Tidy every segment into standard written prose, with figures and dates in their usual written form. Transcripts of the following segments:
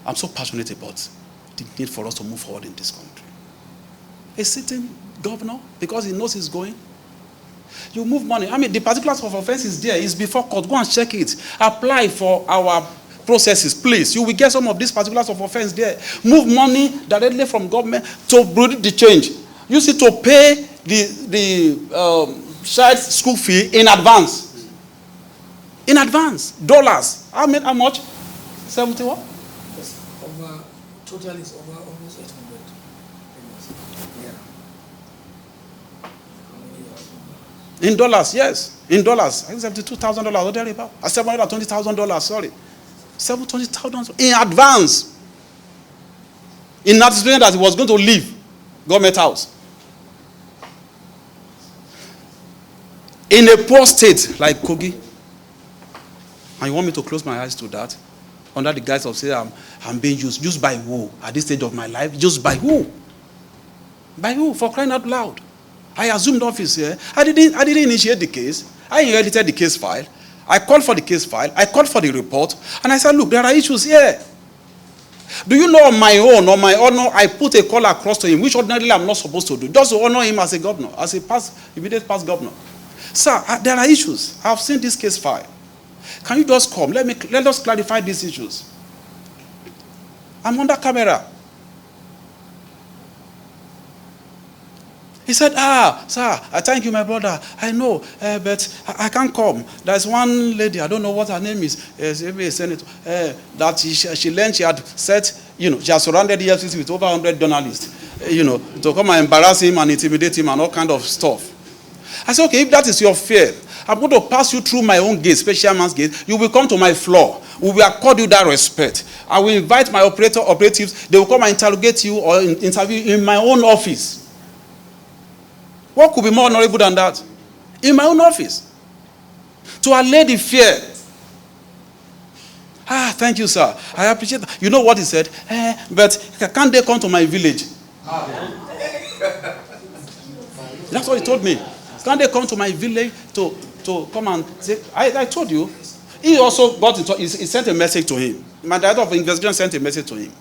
I'm so passionate about the need for us to move forward in this country. A sitting governor, because he knows he's going, you move money. I mean, the particulars of offense is there. It's before court. Go and check it. Apply for our processes, please. You will get some of these particulars of offense there. Move money directly from government to bring the change. Use it to pay the child's school fee in advance. In advance. Dollars. How much? 70 what? Yes. Total is over almost 800. Yeah. In dollars, yes. In dollars. I think $72,000 or thereabout. $720,000, sorry. $720,000 in advance. In anticipation that he was going to leave government house. In a poor state like Kogi. And you want me to close my eyes to that? Under the guise of saying I'm being used. Used by who? At this stage of my life? Used by who? By who? For crying out loud. I assumed office here. I didn't initiate the case. I inherited the case file. I called for the case file. I called for the report. And I said, look, there are issues here. Do you know on my own, on my honor, I put a call across to him, which ordinarily I'm not supposed to do, just to honor him as a governor, as a immediate past governor. Sir, there are issues. I've seen this case file. Can you just come? Let us clarify these issues. I'm under camera. He said, sir, I thank you, my brother. I know, but I can't come. There's one lady, I don't know what her name is, maybe a senator, that she learned she had set, she has surrounded the EFCC with over 100 journalists, to come and embarrass him and intimidate him and all kind of stuff. I said, okay, if that is your fear, I'm going to pass you through my own gate, special man's gate. You will come to my floor. We will accord you that respect. I will invite my operatives. They will come and interrogate you or interview you in my own office. What could be more honorable than that? In my own office. To allay the fear. Thank you, sir. I appreciate that. You know what he said? But can't they come to my village? That's what he told me. Can't they come to my village to come and say, I told you. He also got into, he sent a message to him. My director of investigation sent a message to him.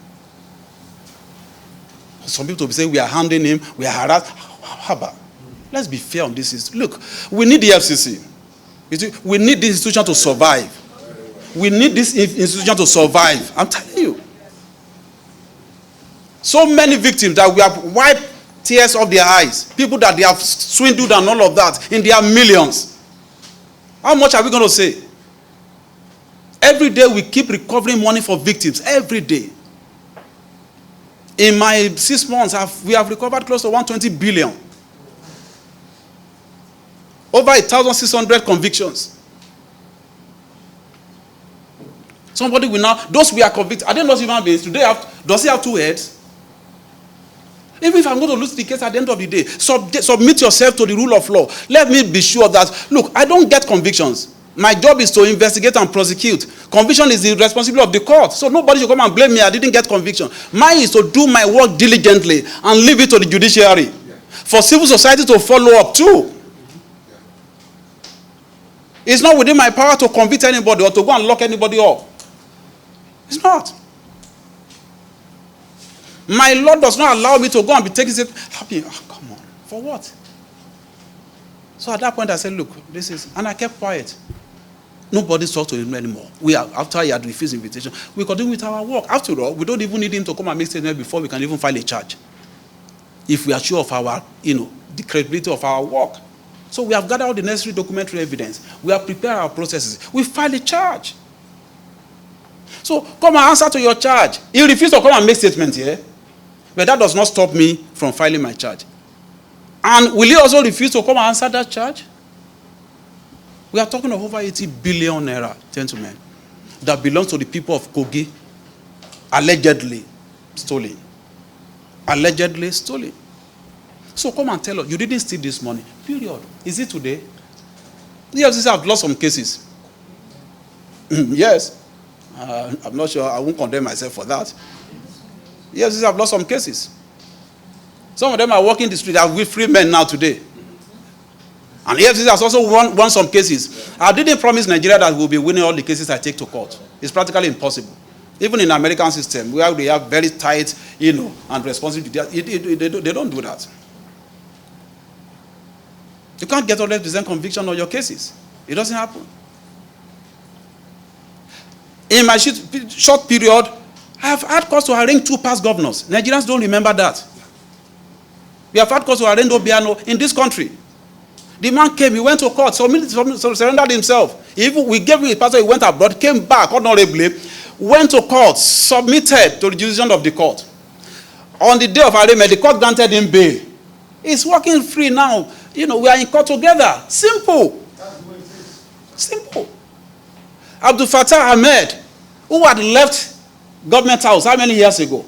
Some people will be saying, we are handing him, we are harassed. How about? Let's be fair on this. Look, we need the FCC. We need this institution to survive. We need this institution to survive. I'm telling you. So many victims that we have wiped tears off their eyes. People that they have swindled and all of that in their millions. How much are we going to say? Every day we keep recovering money for victims. Every day. In my 6 months, we have recovered close to 120 billion. Over 1,600 convictions. Somebody will now, those we are convicted, are they not human beings? Does he have two heads? Even if I'm going to lose the case at the end of the day, submit yourself to the rule of law. Let me be sure that, look, I don't get convictions. My job is to investigate and prosecute. Conviction is the responsibility of the court. So nobody should come and blame me, I didn't get conviction. Mine is to do my work diligently and leave it to the judiciary. For civil society to follow up too. It's not within my power to convict anybody or to go and lock anybody up. It's not. My Lord does not allow me to go and be taking it. Come on. For what? So at that point I said, look, this is, and I kept quiet. Nobody talked to him anymore. After he had refused invitation, we continue with our work. After all, we don't even need him to come and make statement before we can even file a charge. If we are sure of our, the credibility of our work. So we have gathered all the necessary documentary evidence. We have prepared our processes. We file a charge. So come and answer to your charge. He refused to come and make statements here. But that does not stop me from filing my charge. And will he also refuse to come and answer that charge? We are talking of over 80 billion naira, gentlemen, that belongs to the people of Kogi, allegedly stolen. Allegedly stolen. So come and tell us, you didn't steal this money. Period. Is it today? Yes, I've lost some cases. Yes. I'm not sure. I won't condemn myself for that. Yes, I've lost some cases. Some of them are walking the street. Are with free men now today. And EFCC has also won some cases. I didn't promise Nigeria that we'll be winning all the cases I take to court. It's practically impossible. Even in the American system, where they have very tight, and responsive, they don't do that. You can't get 100% conviction on your cases. It doesn't happen. In my short period, I have had cause to arraign 2 past governors. Nigerians don't remember that. We have had cause to arraign Obiano in this country. The man came, he went to court, surrendered himself. We gave him his passport, he went abroad, came back honorably, went to court, submitted to the jurisdiction of the court. On the day of arraignment, the court granted him bail. He's walking free now. We are in court together. Simple. Simple. Abdul Fattah Ahmed, who had left government house how many years ago?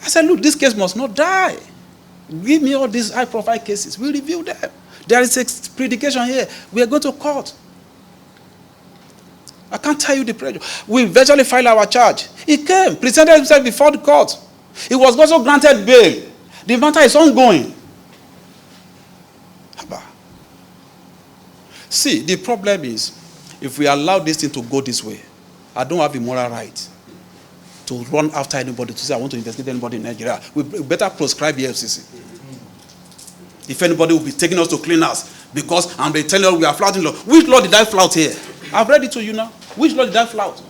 I said, look, this case must not die. Give me all these high-profile cases. We review them. There is a predication here. We are going to court. I can't tell you the pressure. We virtually filed our charge. He came, presented himself before the court. He was also granted bail. The matter is ongoing. See, the problem is, if we allow this thing to go this way, I don't have a moral right to run after anybody to say I want to investigate anybody in Nigeria. We better proscribe the EFCC. If anybody will be taking us to clean us because they telling us we are flouting law. Which law did I flout here? I've read it to you now. Which law did I flout?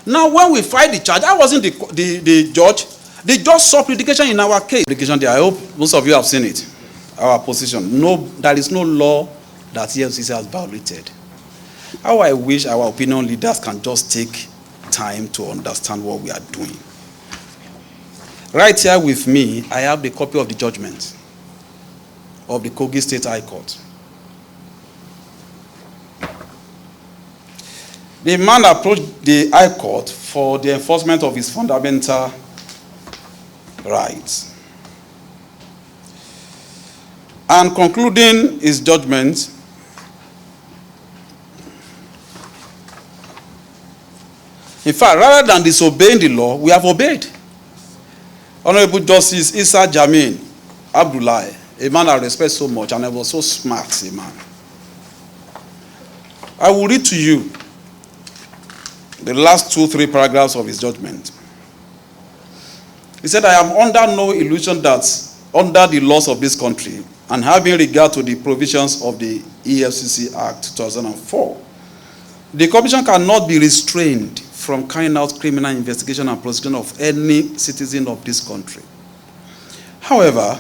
Now, when we filed the charge, I wasn't the judge. The judge saw predication in our case. Predication there. I hope most of you have seen it. Our position. No, there is no law that EFCC has violated. How I wish our opinion leaders can just take time to understand what we are doing. Right here with me, I have the copy of the judgment of the Kogi State High Court. The man approached the High Court for the enforcement of his fundamental rights. And concluding his judgment, in fact, rather than disobeying the law, we have obeyed. Honorable Justice Issa Jamin Abdullahi, a man I respect so much, and I was so smart, a man. I will read to you the last 2-3 paragraphs of his judgment. He said, I am under no illusion that under the laws of this country, and having regard to the provisions of the EFCC Act 2004, the Commission cannot be restrained from carrying out criminal investigation and prosecution of any citizen of this country. However,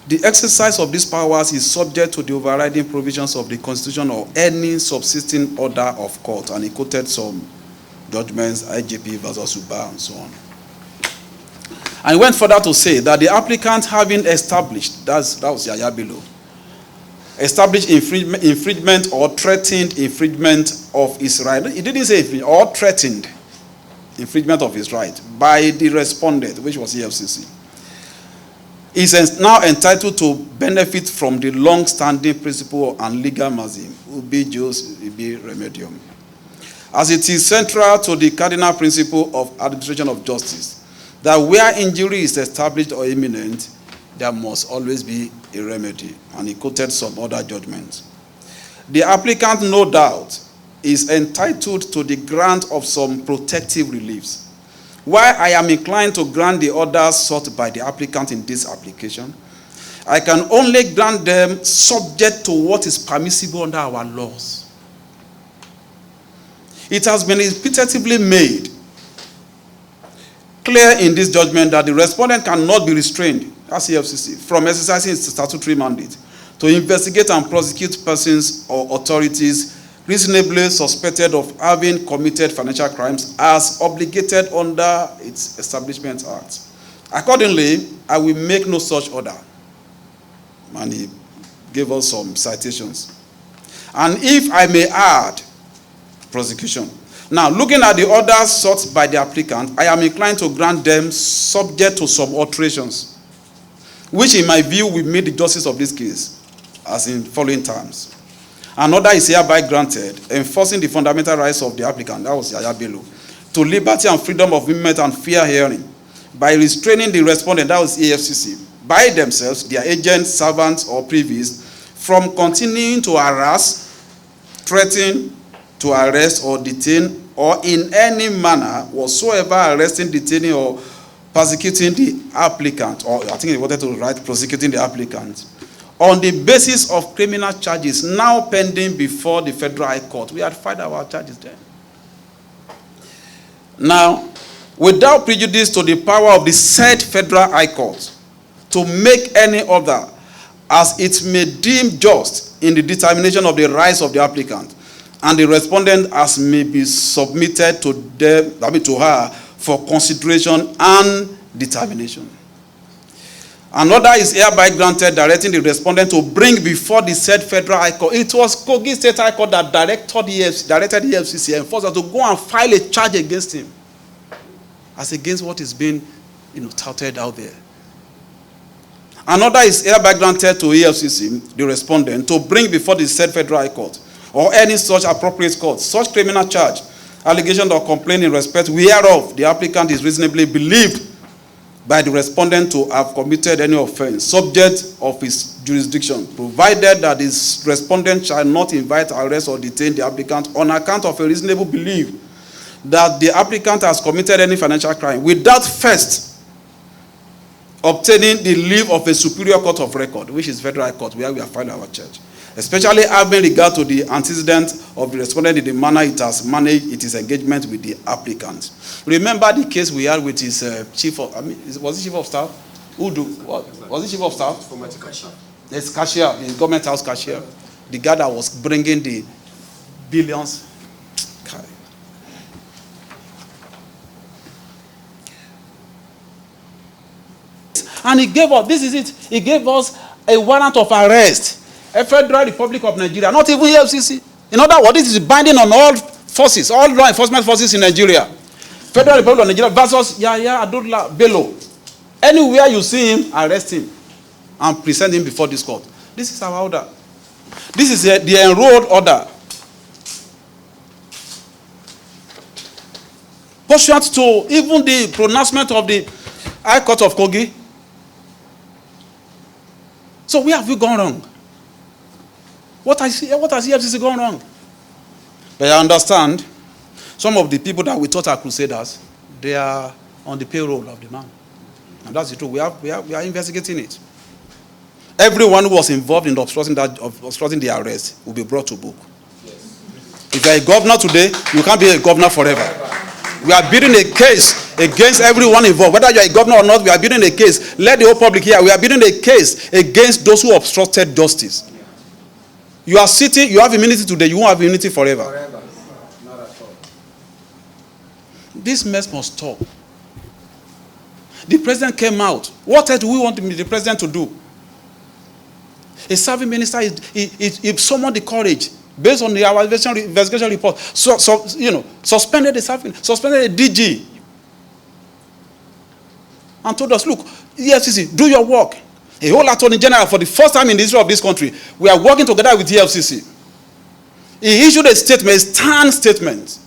the exercise of these powers is subject to the overriding provisions of the Constitution or any subsisting order of court, and he quoted some judgments, IGP versus Uba, and so on. And he went further to say that the applicant having established, that was YAHAYA BELLO, established infringement or threatened infringement of his right. He didn't say infringement, or threatened infringement of his right by the respondent, which was EFCC, is now entitled to benefit from the long-standing principle and legal maxim, ubi jus, ibi remedium, as it is central to the cardinal principle of administration of justice, that where injury is established or imminent, there must always be a remedy. And he quoted some other judgments. The applicant, no doubt, is entitled to the grant of some protective reliefs. While I am inclined to grant the orders sought by the applicant in this application, I can only grant them subject to what is permissible under our laws. It has been repetitively made clear in this judgment that the respondent cannot be restrained, as EFCC, from exercising its statutory mandate to investigate and prosecute persons or authorities reasonably suspected of having committed financial crimes as obligated under its Establishment Act. Accordingly, I will make no such order. And he gave us some citations. And if I may add, prosecution. Now, looking at the orders sought by the applicant, I am inclined to grant them subject to some alterations, which in my view will meet the justice of this case, as in following terms. An order is hereby granted, enforcing the fundamental rights of the applicant, that was YAHAYA BELLO, to liberty and freedom of movement and fair hearing, by restraining the respondent, that was EFCC, by themselves, their agents, servants, or privies, from continuing to harass, threaten, to arrest or detain or in any manner whatsoever arresting, detaining, or persecuting the applicant, or I think he wanted to write prosecuting the applicant, on the basis of criminal charges now pending before the Federal High Court. We had filed our charges then. Now, without prejudice to the power of the said Federal High Court to make any other as it may deem just in the determination of the rights of the applicant and the respondent as may be submitted to them, to her for consideration and determination. Another is hereby granted directing the respondent to bring before the said Federal High Court. It was Kogi State High Court that directed the EFCC enforcer to go and file a charge against him, as against what is being touted out there. Another is hereby granted to EFCC, the respondent, to bring before the said Federal High Court or any such appropriate court such criminal charge, allegation, or complaint in respect whereof the applicant is reasonably believed by the respondent to have committed any offense, subject of his jurisdiction, provided that his respondent shall not invite, arrest, or detain the applicant on account of a reasonable belief that the applicant has committed any financial crime, without first obtaining the leave of a superior court of record, which is Federal High Court, where we have filed our charge, especially having regard to the antecedent of the respondent in the manner it has managed its engagement with the applicant. Remember the case we had with his chief of, was he chief of staff? Was he chief of staff? Yes, cashier, his government house cashier. The guy that was bringing the billions. And he gave us, this is it, he gave us a warrant of arrest. A Federal Republic of Nigeria, not even EFCC. In other words, this is binding on all forces, all law enforcement forces in Nigeria. Federal Republic of Nigeria versus YAHAYA, BELLO. Anywhere you see him, arrest him and present him before this court. This is our order. This is the enrolled order. Pursuant to even the pronouncement of the High Court of Kogi. So where have we gone wrong? What has EFCC gone wrong? But I understand some of the people that we thought are crusaders, they are on the payroll of the man. And that's the truth. We are investigating it. Everyone who was involved in obstructing the arrest will be brought to book. Yes. If you are a governor today, you can't be a governor forever. We are building a case against everyone involved. Whether you are a governor or not, we are building a case. Let the whole public hear. We are building a case against those who obstructed justice. You are sitting, you have immunity today, you won't have immunity forever. Not at all. This mess must stop. The president came out. What else do we want the president to do? A serving minister, he summoned the courage based on our investigation report. Suspended the DG. And told us, look, EFCC, do your work. A whole attorney general, for the first time in the history of this country, we are working together with the EFCC. He issued a statement, a stand statement,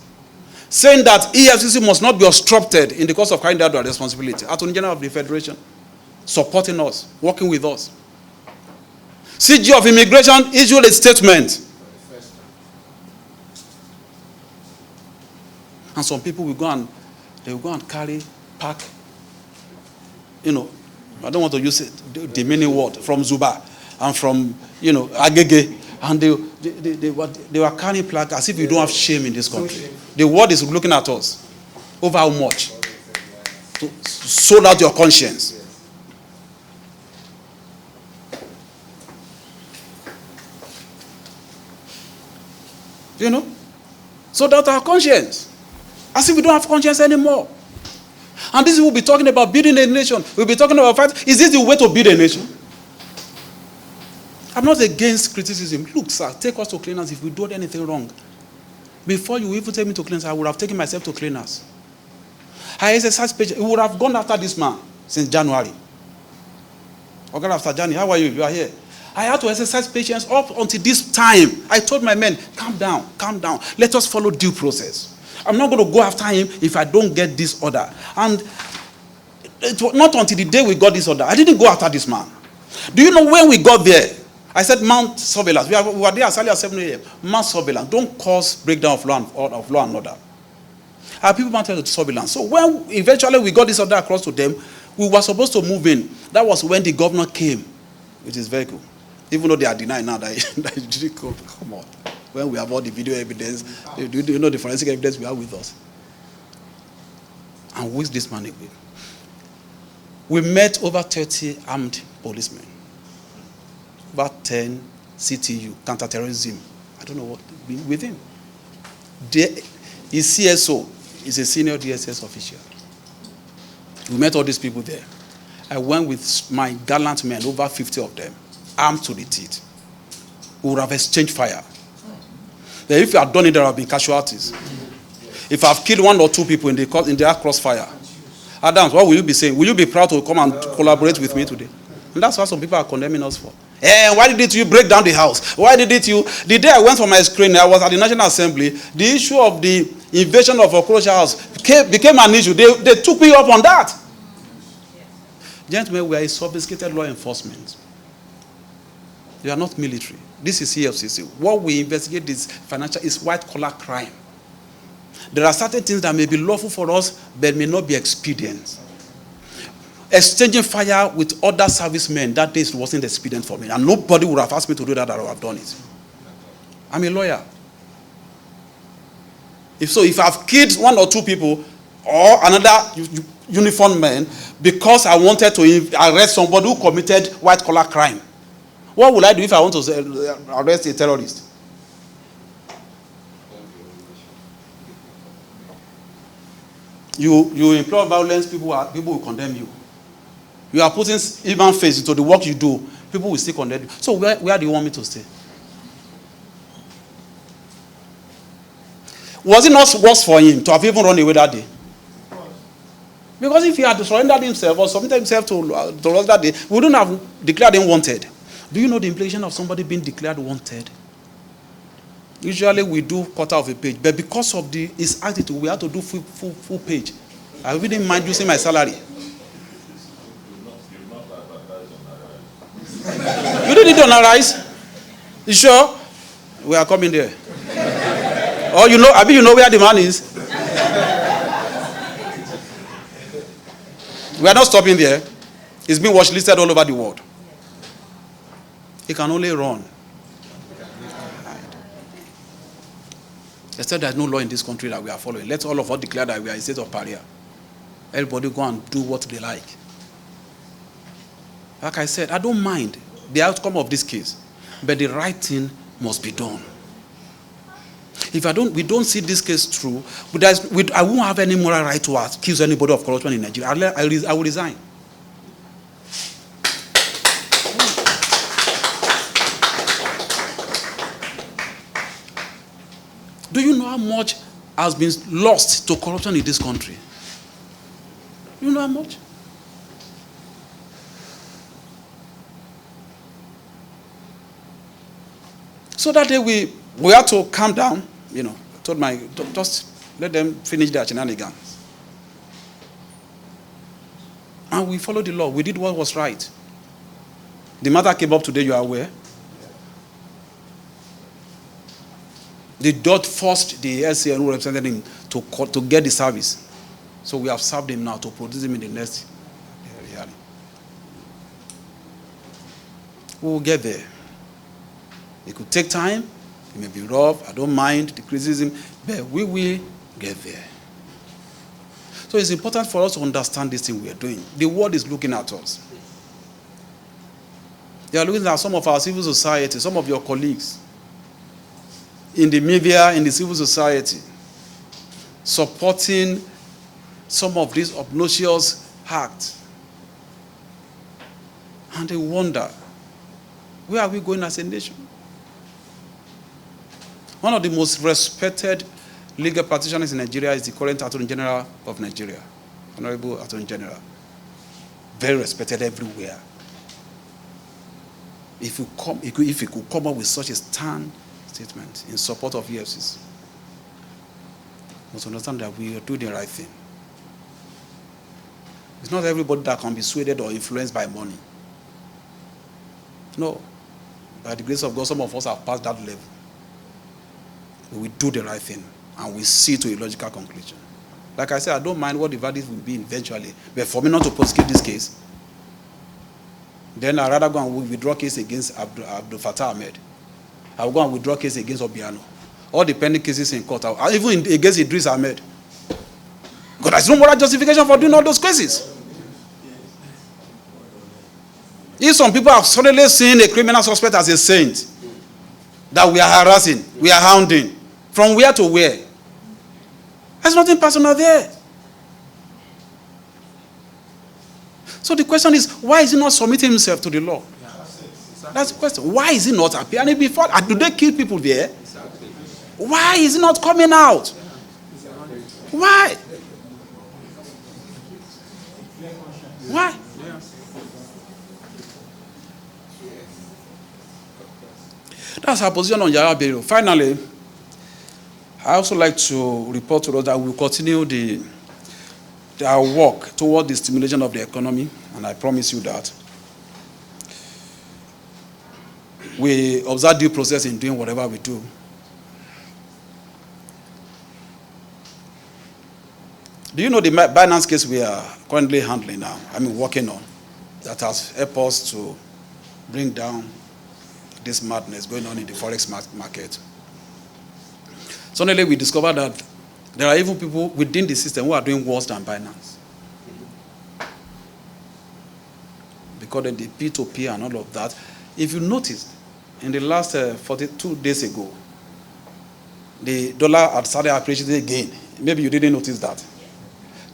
saying that EFCC must not be obstructed in the course of carrying out their responsibility. Attorney General of the Federation, supporting us, working with us. CG of Immigration issued a statement. And some people will go and carry, pack, I don't want to use the demeaning word, from Zuba and from, Agege. And they were carrying plaque as if you don't have shame in this country. The world is looking at us. Over how much? To sold out your conscience. Sold out our conscience. As if we don't have conscience anymore. And this will be talking about building a nation. We'll be talking about fight. Is this the way to build a nation? I'm not against criticism. Look, sir, take us to cleaners if we do anything wrong. Before you even take me to cleaners, I would have taken myself to cleaners. I exercise patience. We would have gone after this man since January. Or gone after January. How are you? You are here. I had to exercise patience up until this time. I told my men, calm down, calm down. Let us follow due process. I'm not going to go after him if I don't get this order. And it was not until the day we got this order. I didn't go after this man. Do you know when we got there? I said mount surveillance. We were there as early as 7 a.m. Mount surveillance. Don't cause breakdown of law and order. Our people wanted surveillance. So when eventually we got this order across to them, we were supposed to move in. That was when the governor came with his vehicle. Even though they are denying now that he didn't come. Come on. When we have all the video evidence, do you know the forensic evidence we have with us? And who is this man with? We met over 30 armed policemen. About 10 CTU, counterterrorism. I don't know what, with him. His CSO is a senior DSS official. We met all these people there. I went with my gallant men, over 50 of them, armed to the teeth. We would have exchanged fire. Then if you had done it, there would have been casualties. If I've killed 1 or 2 people in their crossfire, Adams, what will you be saying? Will you be proud to come and collaborate with me today? And that's what some people are condemning us for. Why did you break down the house? Why did you? The day I went for my screening, I was at the National Assembly. The issue of the invasion of a Okorocha house became an issue. They took me up on that. Gentlemen, we are a sophisticated law enforcement. We are not military. This is EFCC. What we investigate is white-collar crime. There are certain things that may be lawful for us, but may not be expedient. Exchanging fire with other servicemen, that day wasn't expedient for me. And nobody would have asked me to do that, I would have done it. I'm a lawyer. If I've killed 1 or 2 people, or another uniformed man, because I wanted to arrest somebody who committed white-collar crime, what will I do if I want to arrest a terrorist? You employ violence, people will condemn you. You are putting human face into the work you do, people will still condemn you. So where do you want me to stay? Was it not worse for him to have even run away that day? Because if he had surrendered himself or submitted himself to us that day, we wouldn't have declared him wanted. Do you know the implication of somebody being declared wanted? Usually we do quarter of a page, but because of his attitude, we have to do full page. I wouldn't mind using my salary. You didn't on Arise? You sure? We are coming there. Or you know where the man is? We are not stopping there. He's been watch listed all over the world. He can only run. Except there's no law in this country that we are following. Let all of us declare that we are a state of pariah. Everybody go and do what they like. Like I said, I don't mind the outcome of this case, but the right thing must be done. If we don't see this case through, I won't have any moral right to accuse anybody of corruption in Nigeria. I will resign. Do you know how much has been lost to corruption in this country? Do you know how much? So that day we had to calm down, told just let them finish their shenanigans. And we followed the law. We did what was right. The matter came up today, you are aware. The judge forced the SCN who represented him to get the service. So we have served him now to produce him in the next hearing. We will get there. It could take time. It may be rough. I don't mind the criticism. But we will get there. So it's important for us to understand this thing we are doing. The world is looking at us. They are looking at some of our civil society, some of your colleagues, in the media, in the civil society, supporting some of these obnoxious acts. And they wonder, where are we going as a nation? One of the most respected legal practitioners in Nigeria is the current Attorney General of Nigeria, Honorable Attorney General. Very respected everywhere. If you could come up with such a stand statement in support of EFCC, you must understand that we are doing the right thing. It's not everybody that can be swayed or influenced by money. No. By the grace of God, some of us have passed that level. We will do the right thing, and we see to a logical conclusion. Like I said, I don't mind what the verdict will be eventually. But for me not to prosecute this case, then I'd rather go and withdraw case against Abdul Fattah Ahmed. I'll go and withdraw case against Obiano. All the pending cases in court, even against Idris Ahmed. Because there's no moral justification for doing all those cases. If some people have suddenly seen a criminal suspect as a saint, that we are harassing, we are hounding, from where to where? There's nothing personal there. So the question is, why is he not submitting himself to the law? That's the question. Why is he not appearing before? Do they kill people there? Why is he not coming out? Why? Why? That's our position on Yahaya Bello. Finally, I also like to report to us that we will continue our work toward the stimulation of the economy, and I promise you that. We observe due process in doing whatever we do. Do you know the Binance case we are currently handling now, working on, that has helped us to bring down this madness going on in the forex market? Suddenly we discovered that there are even people within the system who are doing worse than Binance. Because of the P2P and all of that. If you noticed, in the last 42 days ago, the dollar had started appreciating again. Maybe you didn't notice that.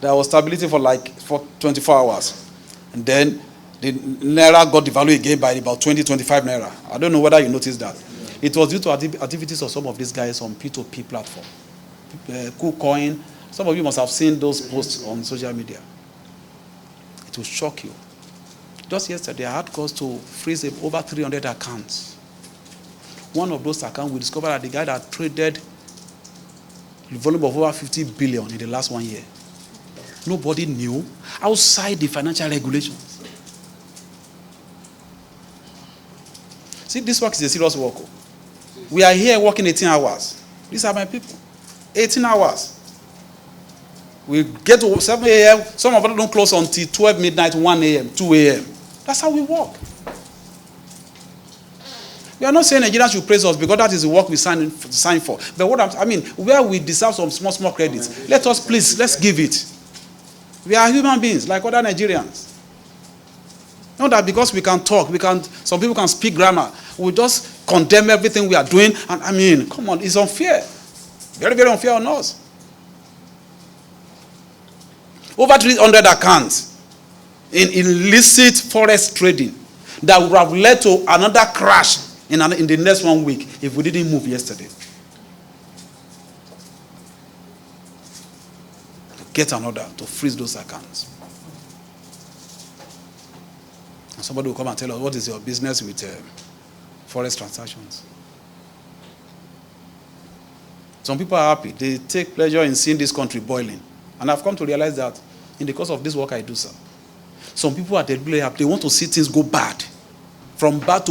There was stability for 24 hours. And then the Naira got devalued again by about 20-25 Naira. I don't know whether you noticed that. It was due to activities of some of these guys on P2P platform. KuCoin. Some of you must have seen those posts on social media. It will shock you. Just yesterday, I had cause to freeze over 300 accounts. One of those accounts, we discovered that the guy that traded the volume of over 50 billion in the last 1 year. Nobody knew outside the financial regulations. See, this work is a serious work. We are here working 18 hours. These are my people. 18 hours. We get to 7 a.m. Some of them don't close until 12 midnight, 1 a.m., 2 a.m. That's how we work. We are not saying Nigerians should praise us because that is the work we sign for. But what where we deserve some small credits, let's give it. We are human beings like other Nigerians. Not that because we can talk, some people can speak grammar, we just condemn everything we are doing. And come on, it's unfair. Very, very unfair on us. Over 300 accounts in illicit forex trading that would have led to another crash in the next 1 week if we didn't move yesterday. To get an order to freeze those accounts. And somebody will come and tell us, what is your business with forex transactions? Some people are happy. They take pleasure in seeing this country boiling. And I've come to realize that in the course of this work I do, sir. Some people are deliberately happy. They want to see things go bad. From bad to